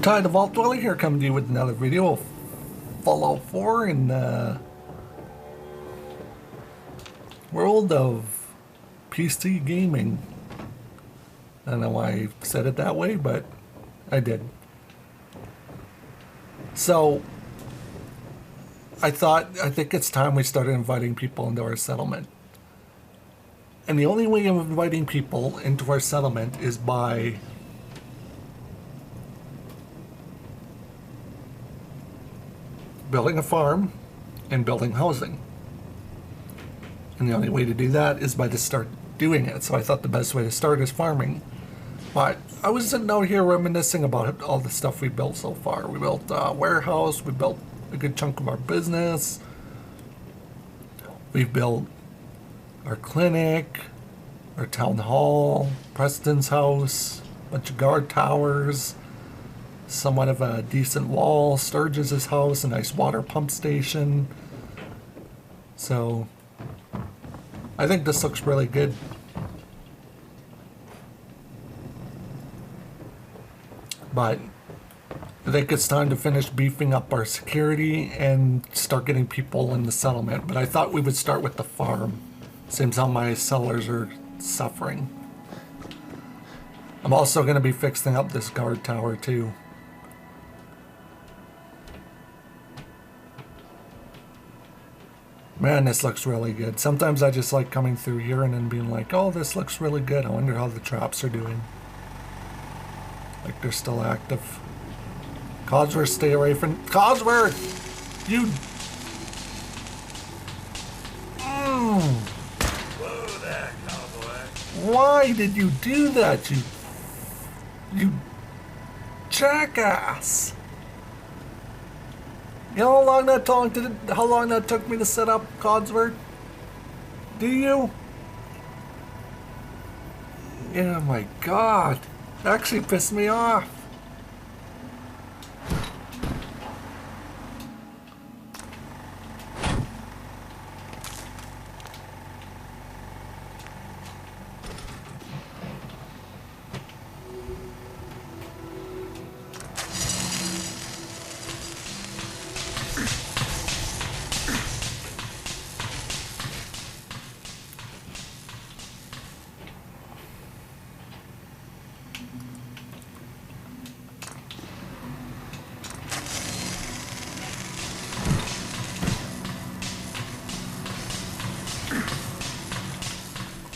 Ty the Vault Dweller here, coming to you with another video of Fallout 4 in the world of PC gaming. I don't know why I said it that way, but I did. So, I think it's time we started inviting people into our settlement. And the only way of inviting people into our settlement is by building a farm and building housing. And the only way to do that is by to start doing it. So I thought the best way to start is farming. But I was sitting out here reminiscing about all the stuff we built so far. We built a warehouse, we built a good chunk of our business, we've built our clinic, our town hall, Preston's house, a bunch of guard towers, somewhat of a decent wall, Sturgis's house, a nice water pump station. So I think this looks really good. But I think it's time to finish beefing up our security and start getting people in the settlement. But I thought we would start with the farm. Seems how my sellers are suffering. I'm also going to be fixing up this guard tower too. Man, this looks really good. Sometimes I just like coming through here and then being like, oh, this looks really good. I wonder how the traps are doing. Like they're still active. Codsworth, stay away from... Codsworth! You... Whoa there, cowboy. Why did you do that, you jackass? You know how long that took me to set up Codsworth? Do you? Yeah, my God. It actually pissed me off.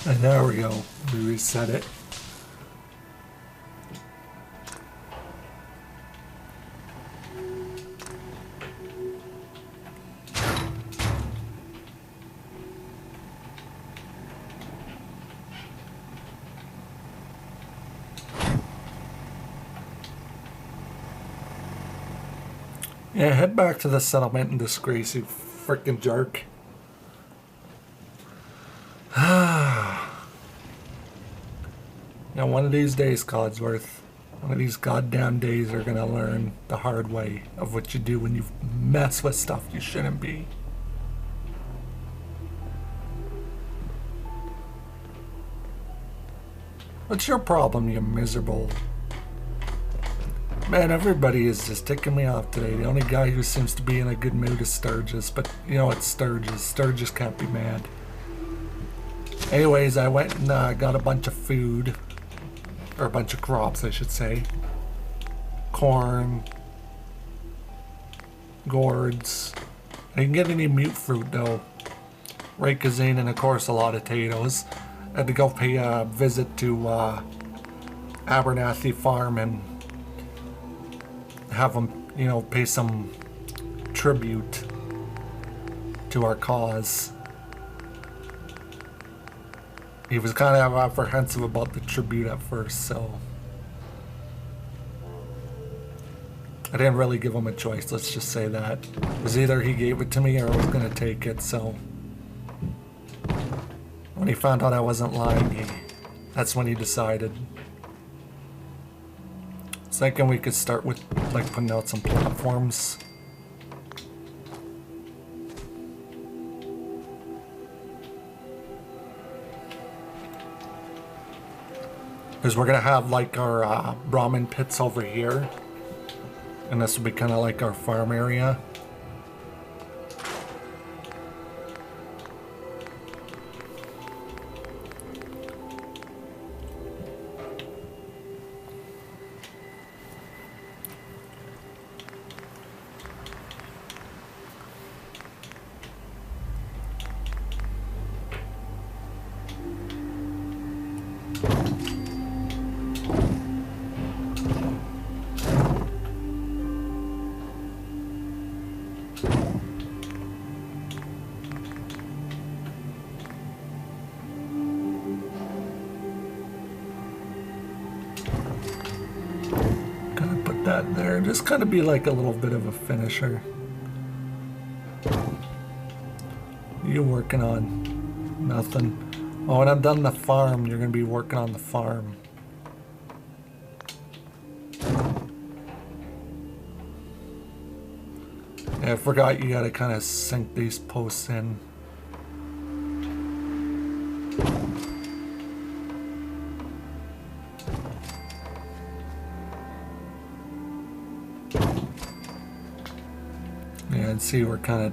And there we go. We reset it. Yeah, head back to the settlement and disgrace, you frickin' jerk. Now, one of these days, Codsworth, one of these goddamn days, are gonna learn the hard way of what you do when you mess with stuff you shouldn't be. What's your problem, you miserable... Man, everybody is just ticking me off today. The only guy who seems to be in a good mood is Sturgis, but you know it's Sturgis. Sturgis can't be mad. Anyways, I went and got a bunch of food. Or a bunch of crops, I should say. Corn. Gourds. I didn't get any mute fruit though. Raycazine and of course a lot of potatoes. I had to go pay a visit to Abernathy Farm and have them, you know, pay some tribute to our cause. He was kind of apprehensive about the tribute at first, so I didn't really give him a choice, let's just say that. It was either he gave it to me or I was going to take it, so when he found out I wasn't lying, that's when he decided. Thinking we could start with like putting out some platforms. Because we're going to have like our Brahmin pits over here. And this will be kind of like our farm area. That there, just kind of be like a little bit of a finisher. You working on nothing? Oh, when I'm done the farm, you're gonna be working on the farm. Yeah, I forgot you gotta kind of sink these posts in. Yeah, and see, we're kind of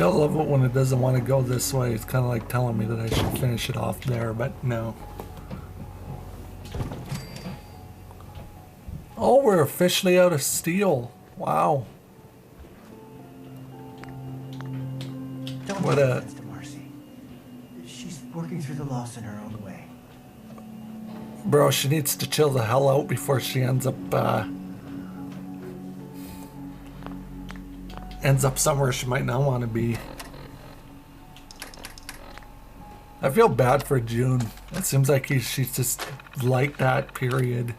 I love it when it doesn't want to go this way. It's kind of like telling me that I should finish it off there, but no. Oh, we're officially out of steel. Wow. Don't What take a... offense to Marcy. She's working through the loss in her own way. Bro, she needs to chill the hell out before she ends up somewhere she might not want to be. I feel bad for June. It seems like she's just like that, period.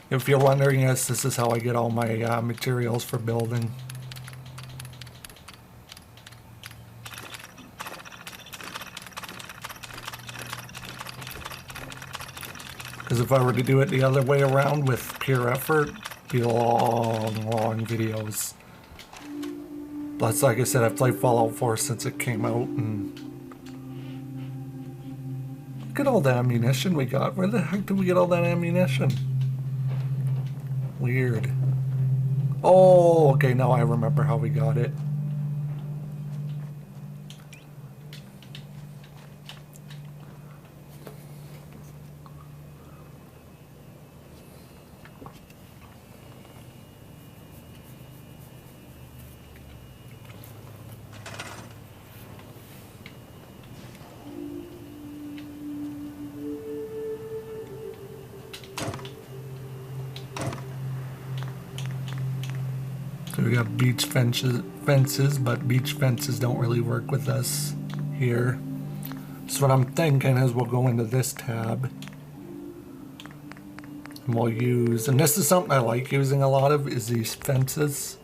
If you're wondering, yes, this is how I get all my materials for building. Because if I were to do it the other way around with pure effort, it'd be long videos. That's like I said, I've played Fallout 4 since it came out, and look at all the ammunition we got. Where the heck did we get all that ammunition? Weird. Oh, okay, now I remember how we got it. So we got beach fences, but beach fences don't really work with us here. So what I'm thinking is we'll go into this tab and we'll use, and this is something I like using a lot of, is these fences,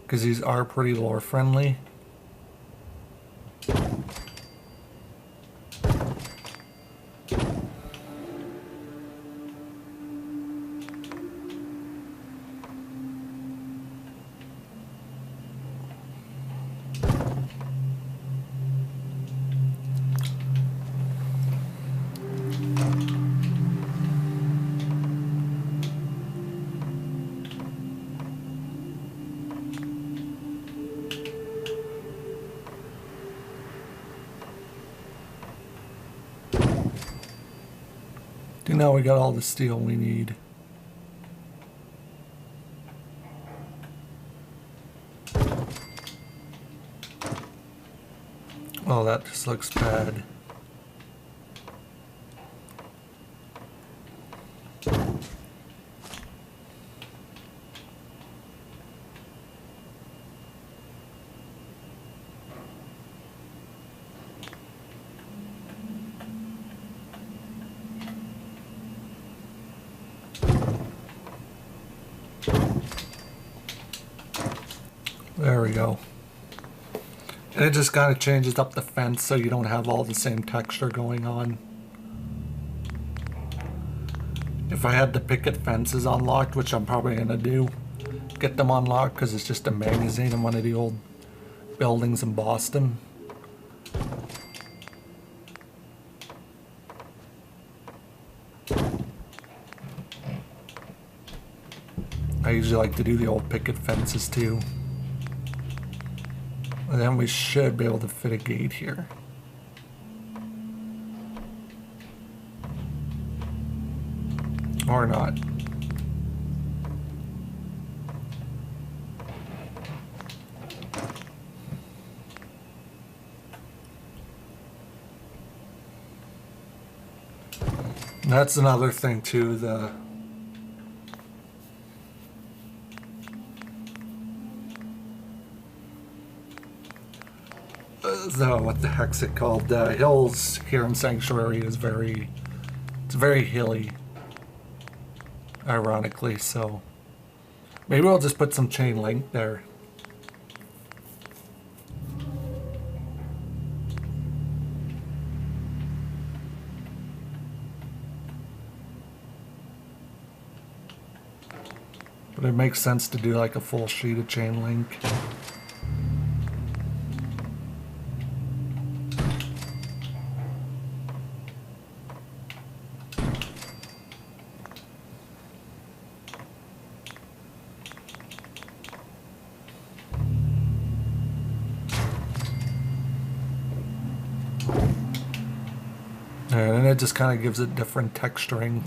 because these are pretty lore friendly. Now we got all the steel we need. Oh, that just looks bad. There we go. And it just kind of changes up the fence so you don't have all the same texture going on. If I had the picket fences unlocked, which I'm probably going to do, get them unlocked because it's just a magazine in one of the old buildings in Boston. I usually like to do the old picket fences too. And then we should be able to fit a gate here. Or not. That's another thing too, what the heck's it called? The hills here in Sanctuary is it's very hilly. Ironically, so maybe we'll just put some chain link there. But it makes sense to do like a full sheet of chain link. And it just kind of gives it different texturing.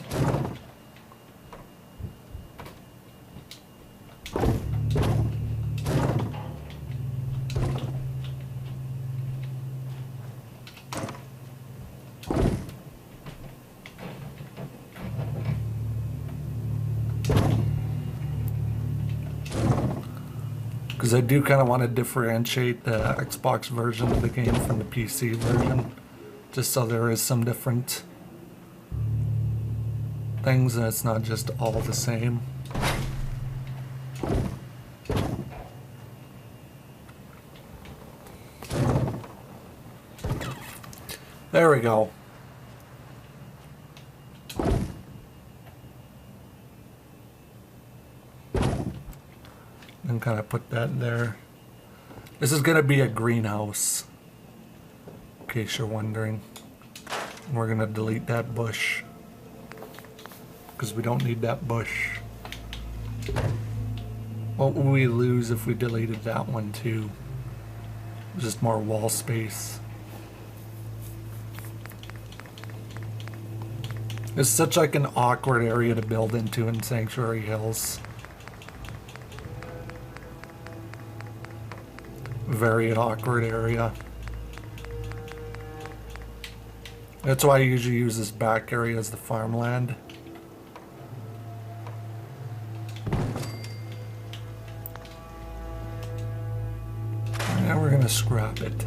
Because I do kind of want to differentiate the Xbox version of the game from the PC version. Just so there is some different things and it's not just all the same. There we go. And kind of put that there. This is going to be a greenhouse. In case you're wondering. And we're gonna delete that bush because we don't need that bush. What would we lose if we deleted that one too? Just more wall space. It's such like an awkward area to build into in Sanctuary Hills. Very awkward area. That's why I usually use this back area as the farmland. Now we're going to scrap it.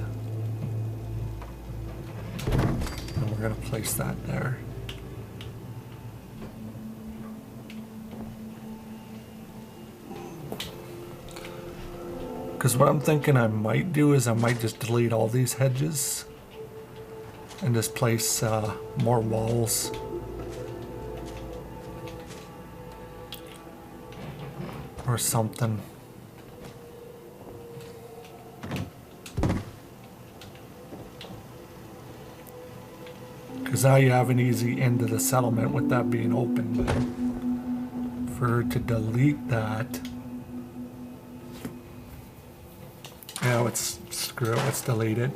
And we're going to place that there. Because what I'm thinking I might do is I might just delete all these hedges. And just place more walls. Or something. Because now you have an easy end to the settlement with that being open. But for her to delete that. Yeah, let's screw it, let's delete it.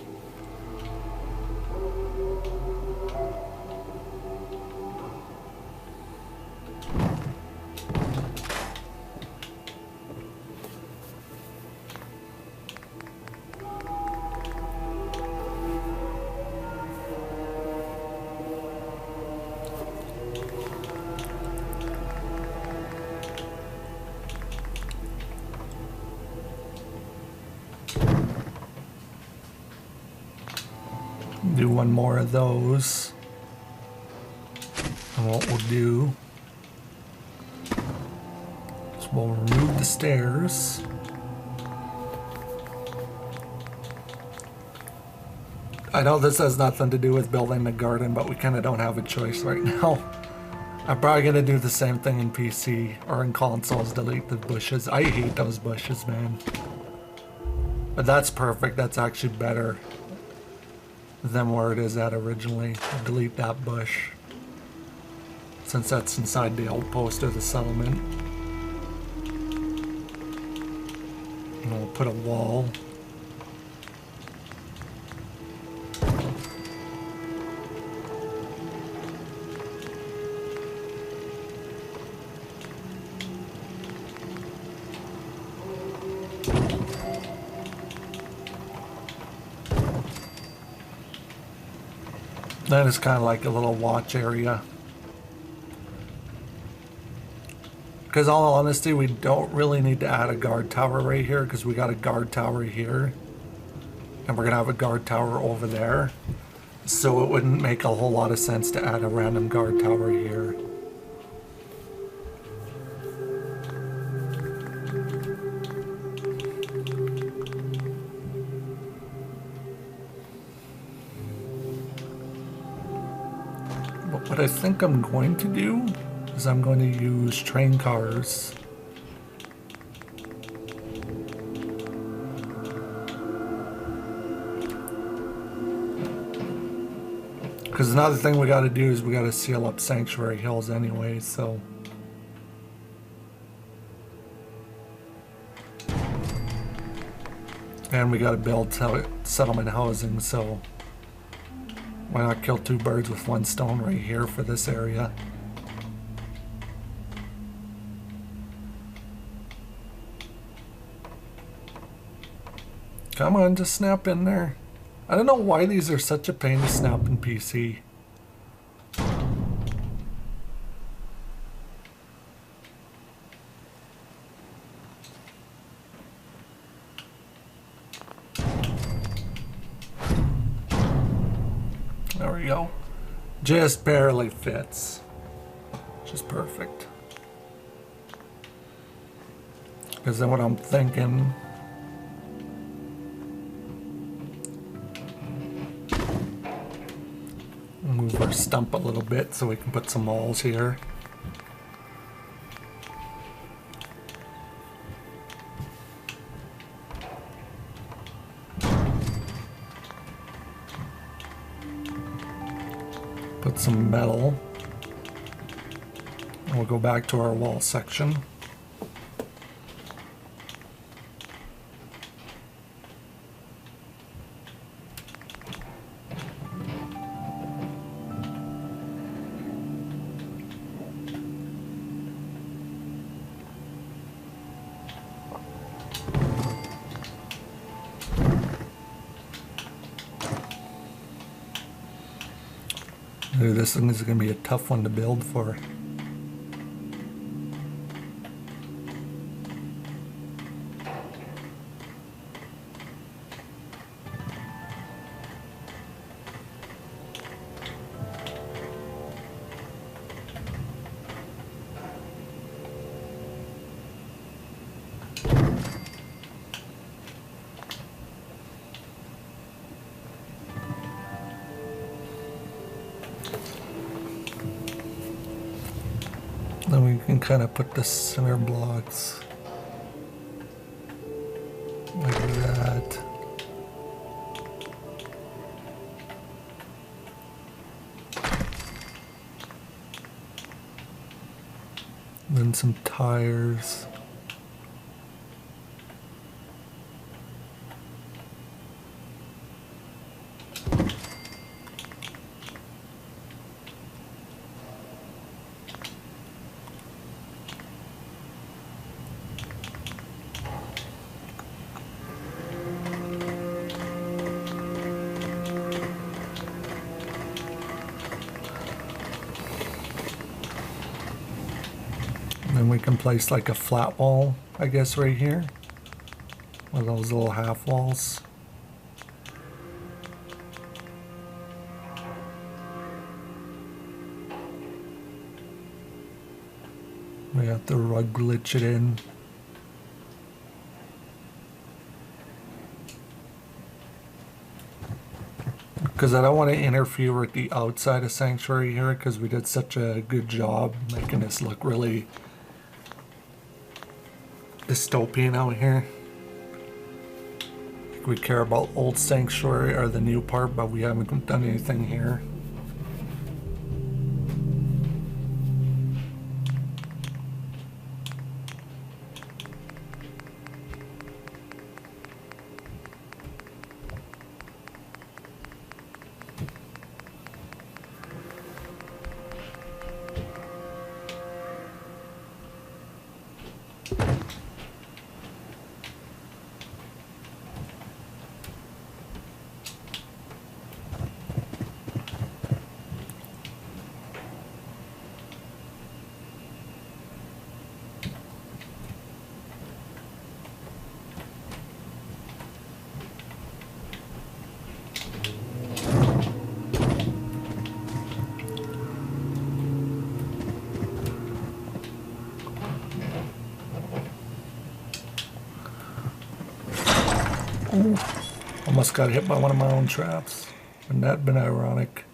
Do one more of those. And what we'll do is So we'll remove the stairs. I know this has nothing to do with building the garden, but we kind of don't have a choice right now. I'm probably going to do the same thing in PC or in consoles, delete the bushes. I hate those bushes, man. But that's perfect. That's actually better than where it is at originally. I'll delete that bush, since that's inside the outpost or the settlement. And we'll put a wall. That is kind of like a little watch area. Because all honesty, we don't really need to add a guard tower right here, because we got a guard tower here. And we're going to have a guard tower over there. So it wouldn't make a whole lot of sense to add a random guard tower here. What I think I'm going to do is I'm going to use train cars. Because another thing we got to do is we got to seal up Sanctuary Hills anyway, so. And we got to build settlement housing, so. Why not kill two birds with one stone right here for this area? Come on, just snap in there. I don't know why these are such a pain to snap in PC. There we go. Just barely fits. Just perfect. Because then what I'm thinking, move our stump a little bit so we can put some walls here. Put some metal. And we'll go back to our wall section. Ooh, this thing is going to be a tough one to build for. Then we can kind of put the center blocks like that. Then some tires. Then we can place like a flat wall, I guess, right here. One of those little half walls. We have to rug glitch it in. Because I don't want to interfere with the outside of Sanctuary here, because we did such a good job making this look really dystopian out here. We care about old Sanctuary or the new part, but we haven't done anything here. Almost got hit by one of my own traps. Wouldn't that have been ironic?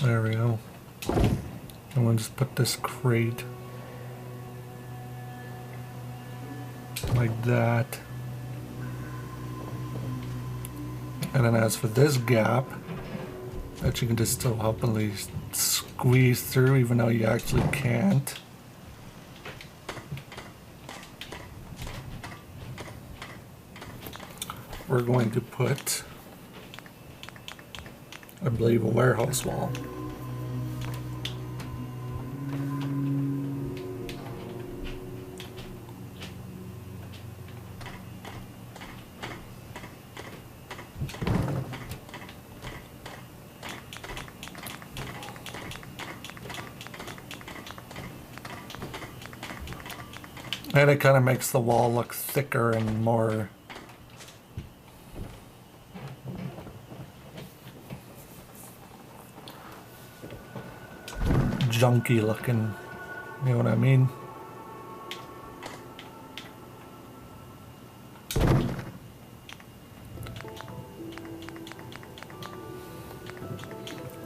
There we go. And we'll just put this crate like that. And then as for this gap, that you can just still helpfully squeeze through even though you actually can't. We're going to put, I believe, a warehouse wall. And it kind of makes the wall look thicker and more junky looking, you know what I mean?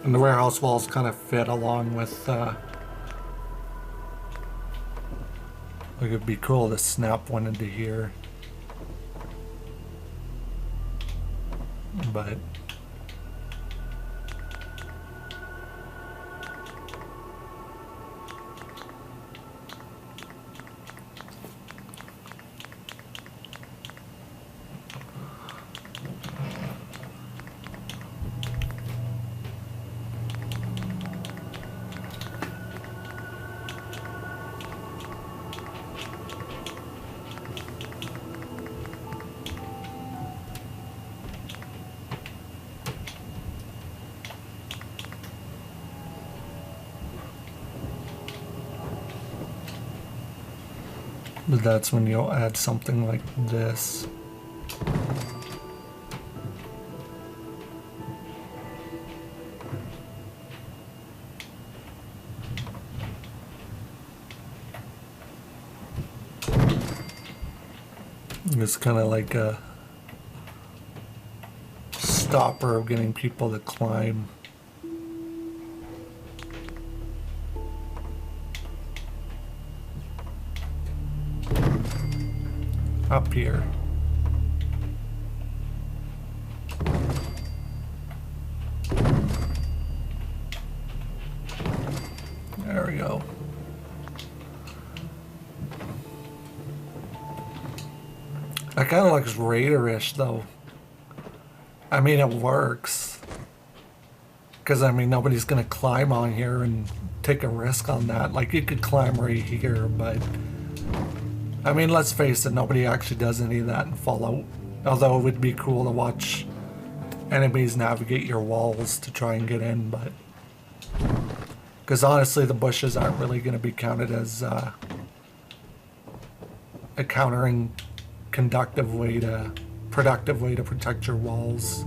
And the warehouse walls kind of fit along with like it'd be cool to snap one into here, but that's when you'll add something like this. It's kind of like a stopper of getting people to climb. Up here. There we go. That kind of looks Raider-ish though. I mean, it works. Because, I mean, nobody's going to climb on here and take a risk on that. Like, you could climb right here, but I mean, let's face it, nobody actually does any of that in Fallout. Although it would be cool to watch enemies navigate your walls to try and get in, but because honestly, the bushes aren't really going to be counted as a countering conductive way to productive way to protect your walls.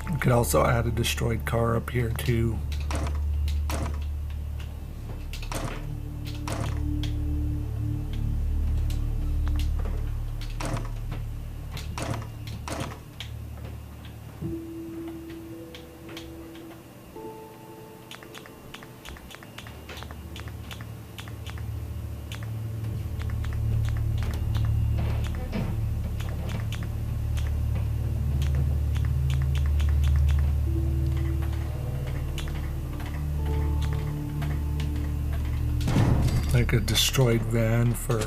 You could also add a destroyed car up here too. Like a destroyed van for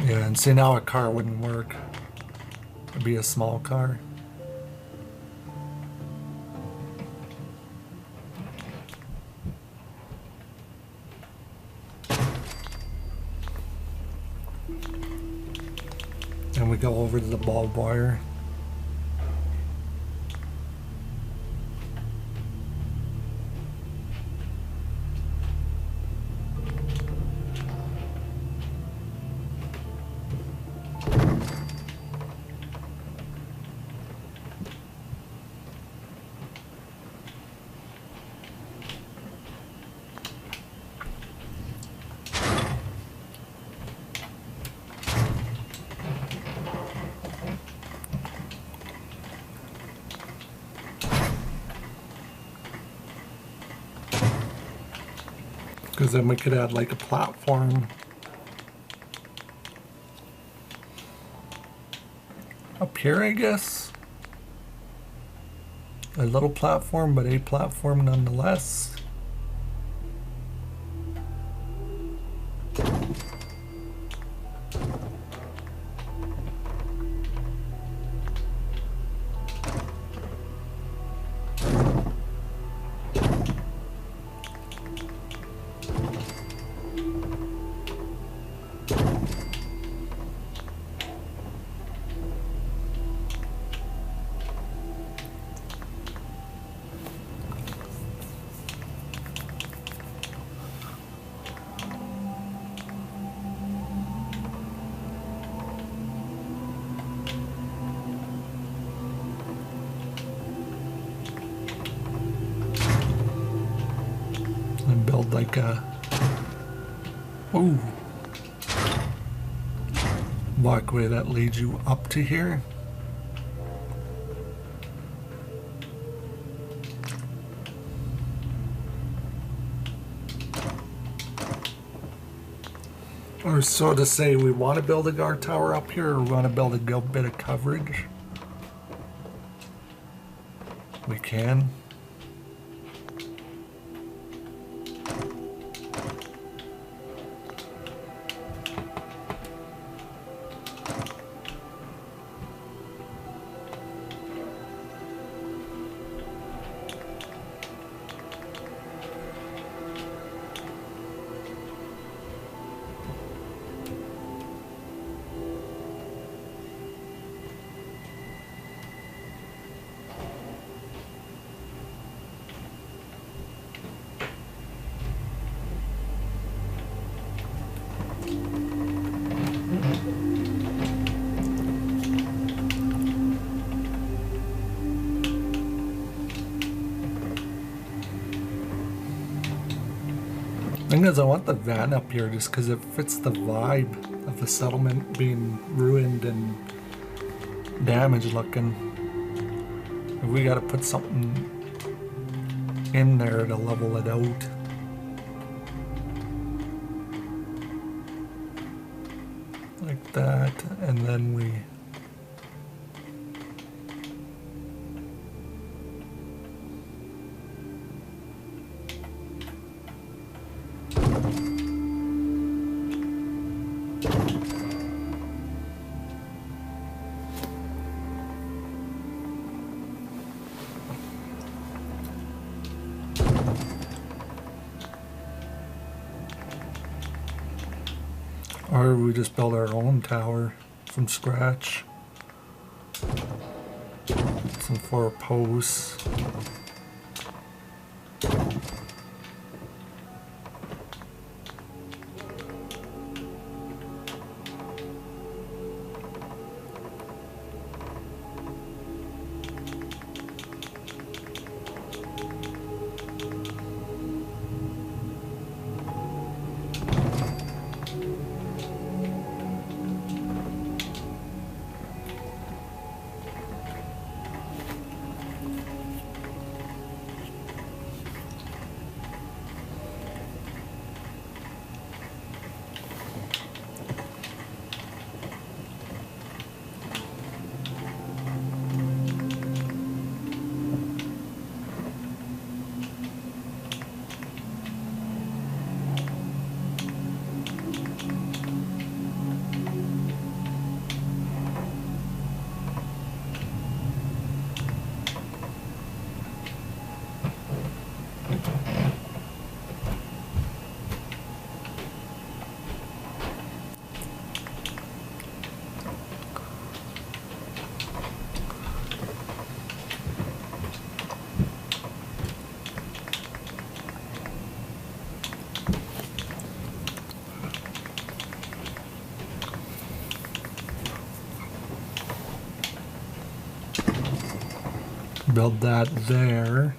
yeah, and see now a car wouldn't work. It'd be a small car. And we go over to the barbed wire. Because then we could add like a platform up here, I guess. A little platform, but a platform nonetheless. And build like a walkway that leads you up to here. Or so to say, we want to build a guard tower up here, or we want to build a good bit of coverage. We can. Thing is, I want the van up here just because it fits the vibe of the settlement being ruined and damaged looking. We gotta put something in there to level it out. Like that, and then we Or we just build our own tower from scratch. Some 4 posts. Build that there.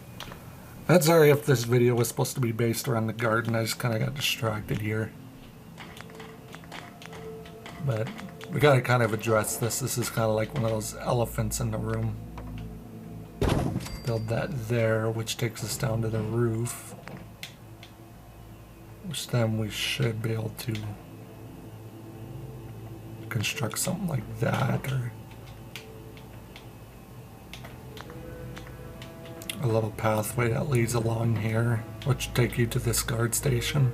I'm sorry if this video was supposed to be based around the garden. I just kind of got distracted here. But we gotta kind of address this. This is kind of like one of those elephants in the room. Build that there, which takes us down to the roof. Which then we should be able to construct something like that, or a little pathway that leads along here, which will take you to this guard station.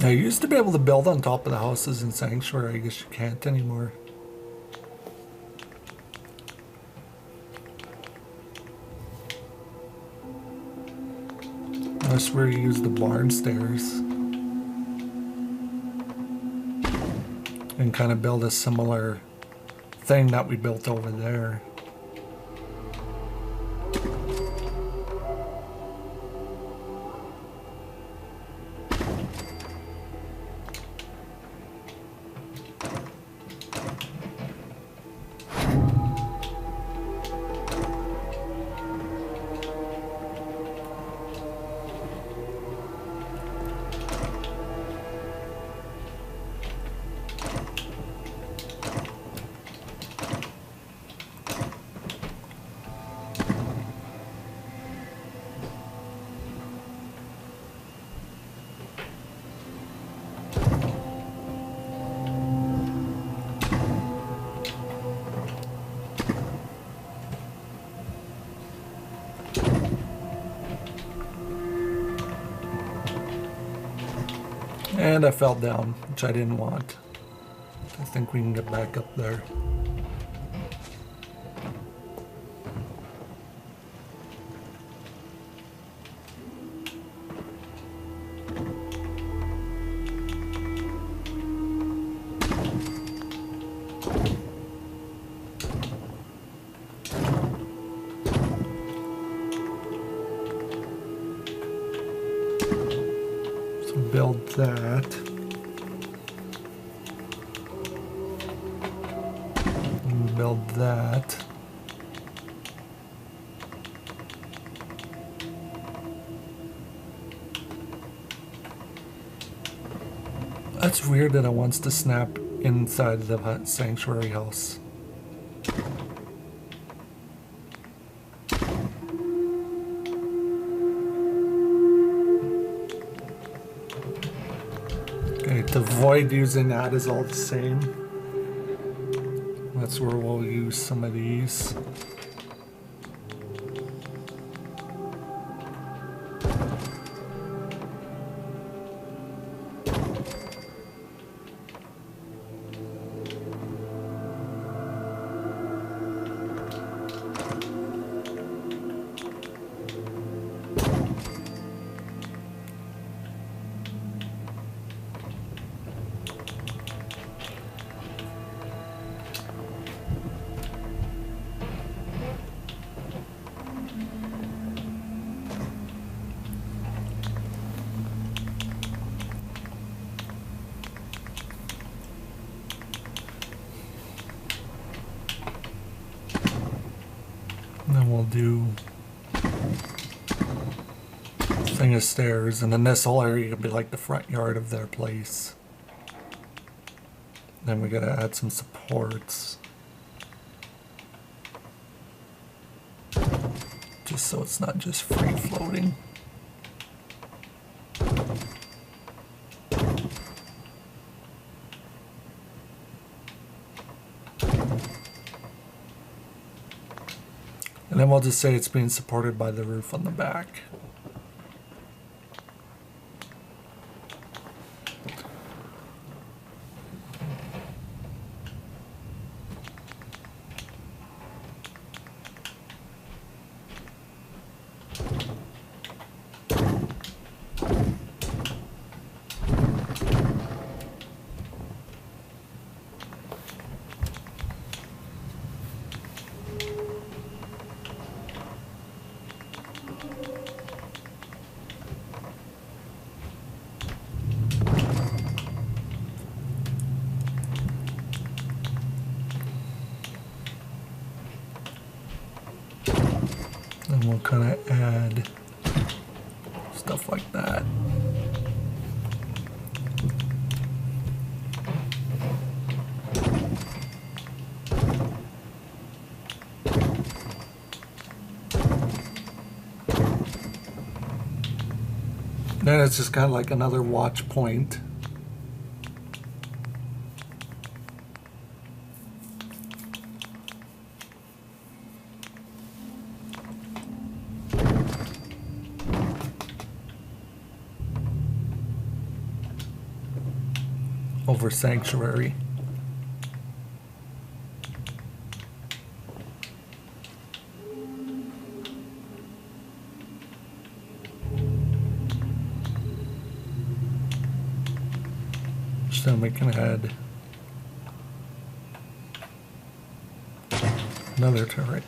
Now, you used to be able to build on top of the houses in Sanctuary. I guess you can't anymore. That's where you use the barn stairs. And kind of build a similar thing that we built over there. And I fell down, which I didn't want. I think we can get back up there. Build that. And build that. That's weird that it wants to snap inside the sanctuary house. Alright, to avoid using that is all the same. That's where we'll use some of these. And then we'll do thing of stairs, and then this whole area will be like the front yard of their place. Then we gotta add some supports. Just so it's not just free floating. And then we'll just say it's being supported by the roof on the back. And we'll kind of add stuff like that. Then it's just kind of like another watch point. Over sanctuary. So we can add another turret.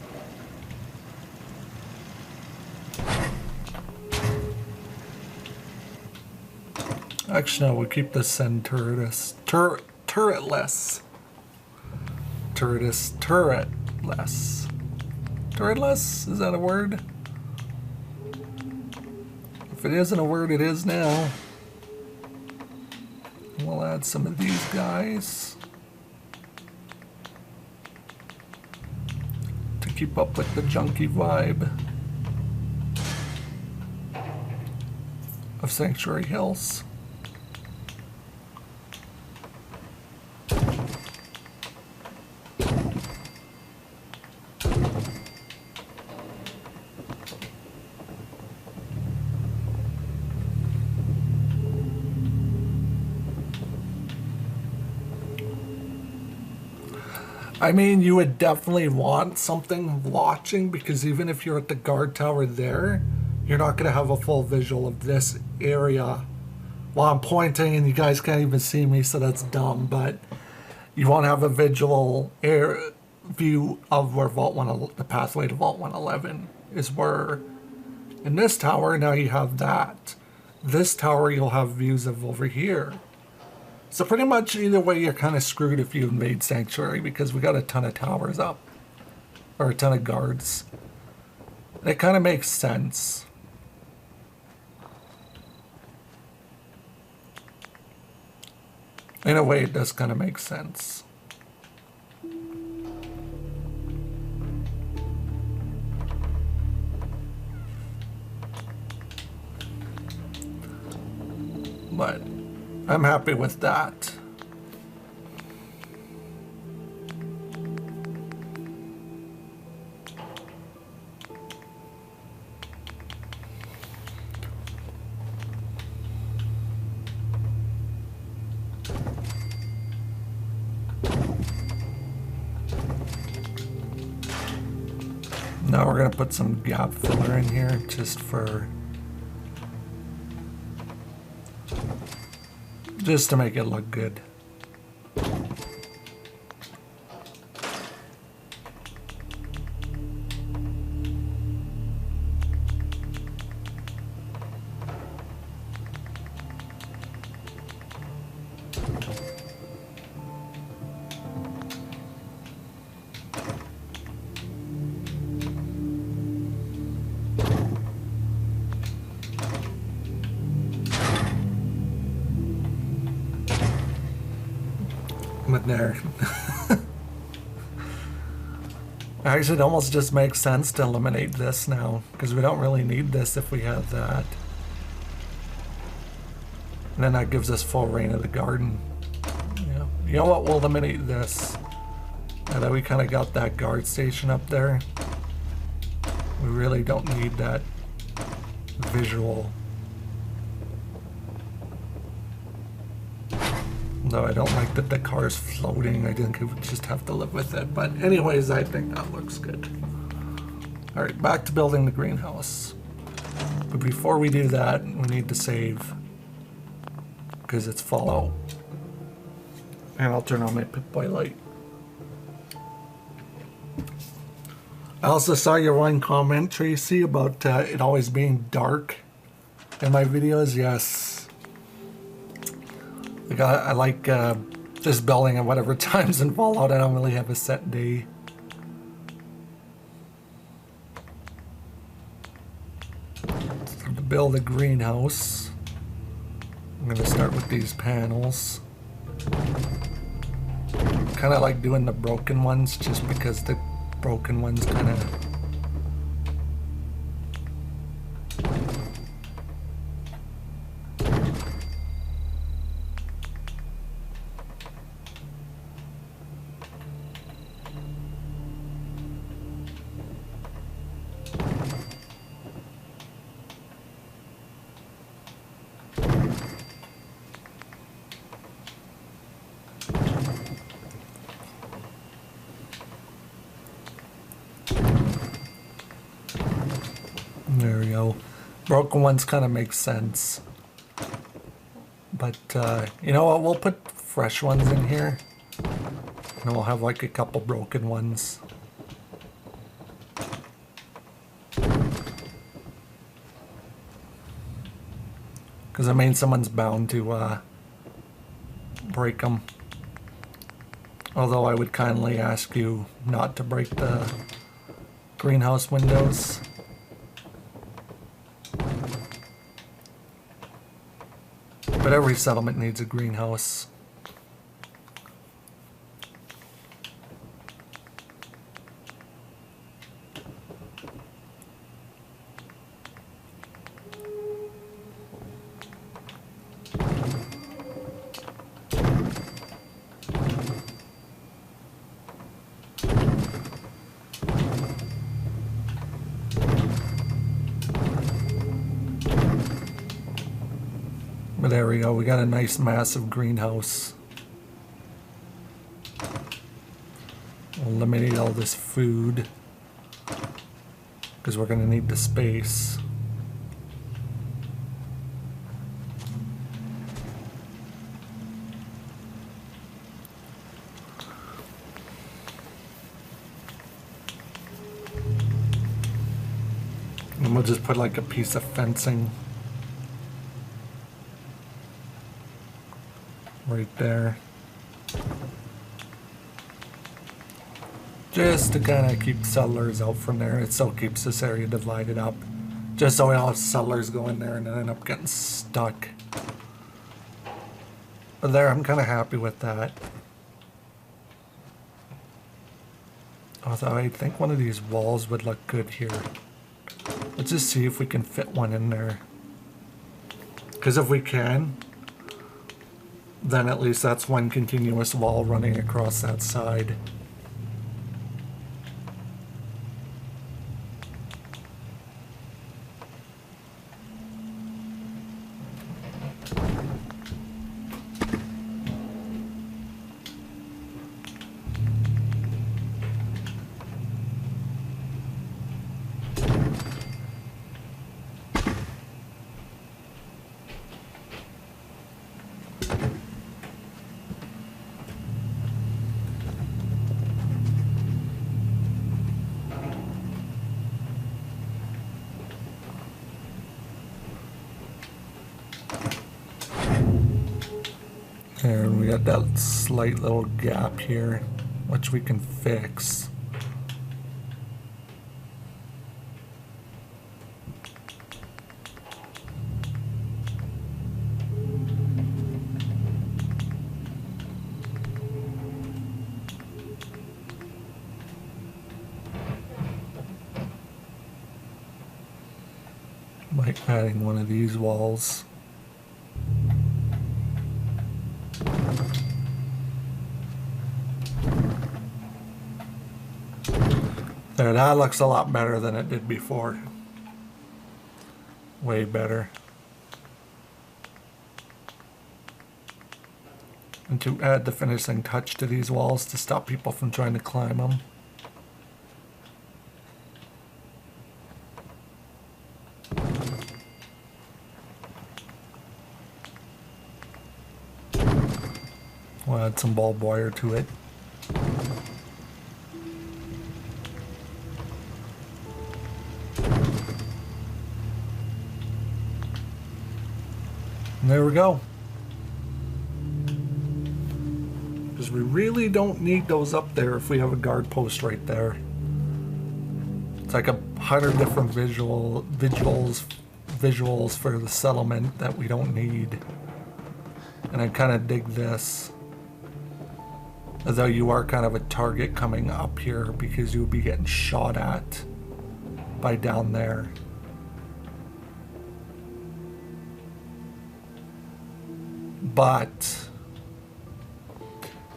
Actually, no, we'll keep this send turretless. Turretless. Turretless? Is that a word? If it isn't a word, it is now. We'll add some of these guys to keep up with the junky vibe of Sanctuary Hills. I mean, you would definitely want something watching, because even if you're at the guard tower there, you're not going to have a full visual of this area while I'm pointing, and you guys can't even see me, so that's dumb. But you want to have a visual view of where the pathway to Vault 111 is. Where in this tower now you have that. This tower you'll have views of over here. So pretty much either way you're kind of screwed if you invade Sanctuary, because we got a ton of towers up. Or a ton of guards. And it kind of makes sense. In a way it does kind of make sense. But I'm happy with that. Now we're gonna put some gap filler in here just to make it look good. But there. Actually, it almost just makes sense to eliminate this now, because we don't really need this if we have that. And then that gives us full reign of the garden. Yeah. You know what, we'll eliminate this. Now that we kind of got that guard station up there, we really don't need that visual. Though I don't like that the car's floating, I think I would just have to live with it. But anyways, I think that looks good. Alright, back to building the greenhouse. But before we do that, we need to save, because it's Fallout. And I'll turn on my Pip-Boy light. I also saw your one comment, Tracy, about it always being dark in my videos. Yes. Like I like just building at whatever times in Fallout. I don't really have a set day. So to build a greenhouse, I'm going to start with these panels. Kind of like doing the broken ones just because the broken ones kind of... There we go. Broken ones kind of make sense. But, you know what? We'll put fresh ones in here. And we'll have like a couple broken ones. Because I mean, someone's bound to break them. Although I would kindly ask you not to break the greenhouse windows. But every settlement needs a greenhouse. But there we go, we got a nice massive greenhouse. Eliminate all this food, because we're going to need the space. And we'll just put like a piece of fencing right there, just to kind of keep settlers out from there. It still keeps this area divided up, just so we don't have settlers go in there and then end up getting stuck. But there, I'm kind of happy with that. Although I think one of these walls would look good here. Let's just see if we can fit one in there, because if we can, then at least that's one continuous wall running across that side. And we got that slight little gap here, which we can fix. By adding one of these walls. There, that looks a lot better than it did before. Way better. And to add the finishing touch to these walls to stop people from trying to climb them. We'll add some barbed wire to it. And there we go. Because we really don't need those up there if we have a guard post right there. It's like 100 different visuals for the settlement that we don't need. And I kind of dig this. As though you are kind of a target coming up here because you'll be getting shot at by down there. But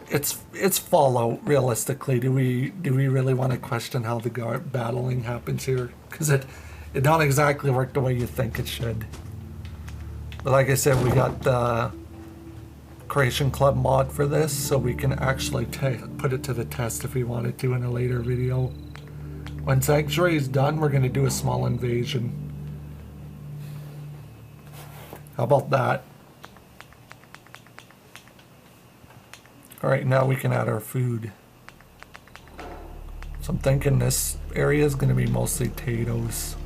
it's Fallout. Realistically, do we really want to question how the battling happens here? Because it don't exactly work the way you think it should. But like I said, we got the Creation Club mod for this, so we can actually put it to the test if we wanted to in a later video. When Sanctuary is done, we're going to do a small invasion. How about that? Alright, now we can add our food. So I'm thinking this area is going to be mostly Tato's.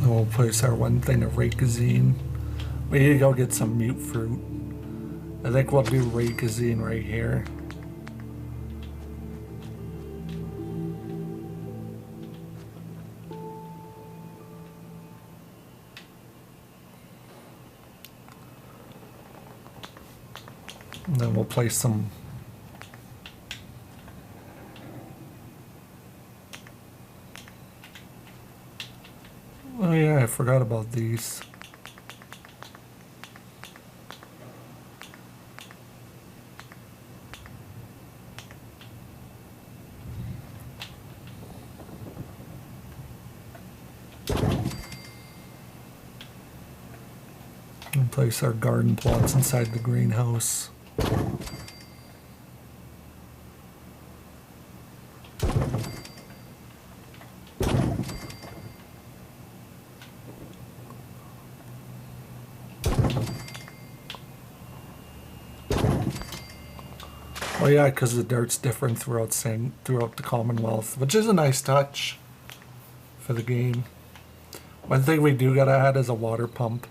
We'll place our one thing of Raycazine. We need to go get some mute fruit. I think we'll do Raycazine right here. And then we'll place some oh yeah, I forgot about these. place our garden plots inside the greenhouse. Oh yeah, because the dirt's different throughout the Commonwealth, which is a nice touch for the game. One thing we do gotta add is a water pump.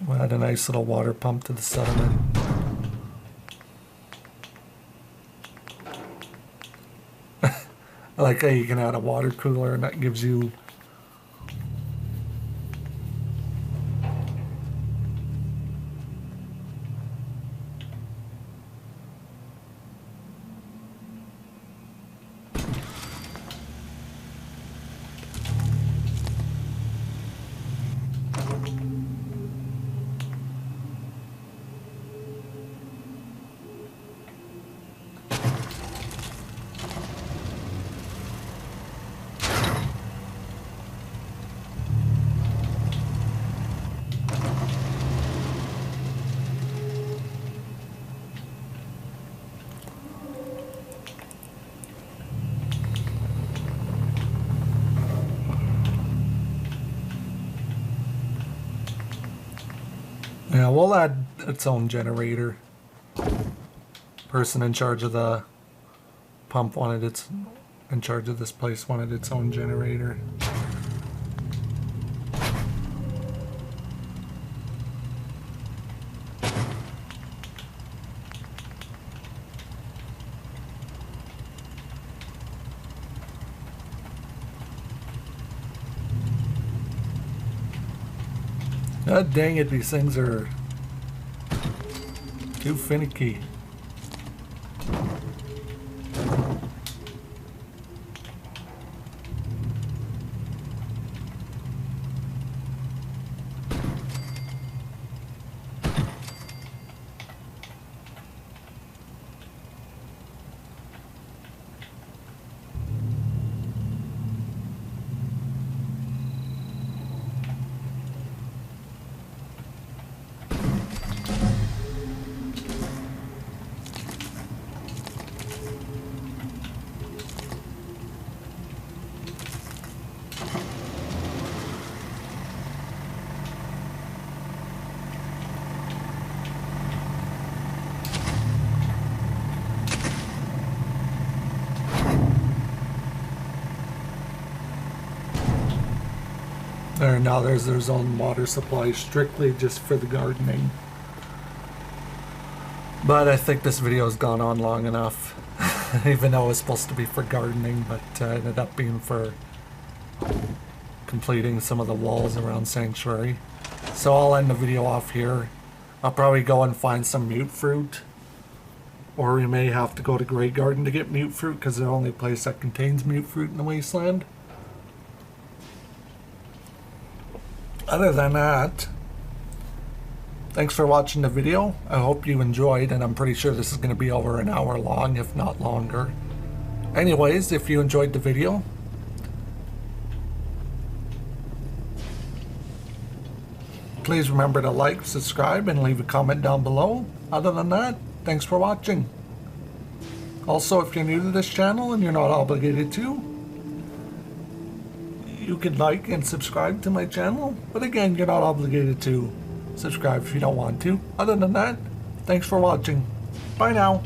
We'll add a nice little water pump to the settlement. I like how you can add a water cooler and that gives you yeah, we'll add its own generator. Person in charge of the pump in charge of this place wanted its own generator. God dang it, these things are too finicky. There, now there's their own water supply strictly just for the gardening. But I think this video has gone on long enough. Even though it was supposed to be for gardening, but ended up being for completing some of the walls around Sanctuary. So I'll end the video off here. I'll probably go and find some mute fruit. Or we may have to go to Grey Garden to get mute fruit, because it's the only place that contains mute fruit in the wasteland. Other than that, thanks for watching the video. I hope you enjoyed, and I'm pretty sure this is going to be over an hour long, if not longer. Anyways, if you enjoyed the video, please remember to like, subscribe, and leave a comment down below. Other than that, thanks for watching. Also, if you're new to this channel and you're not obligated to, you can like and subscribe to my channel, but again, you're not obligated to subscribe if you don't want to. Other than that, thanks for watching. Bye now.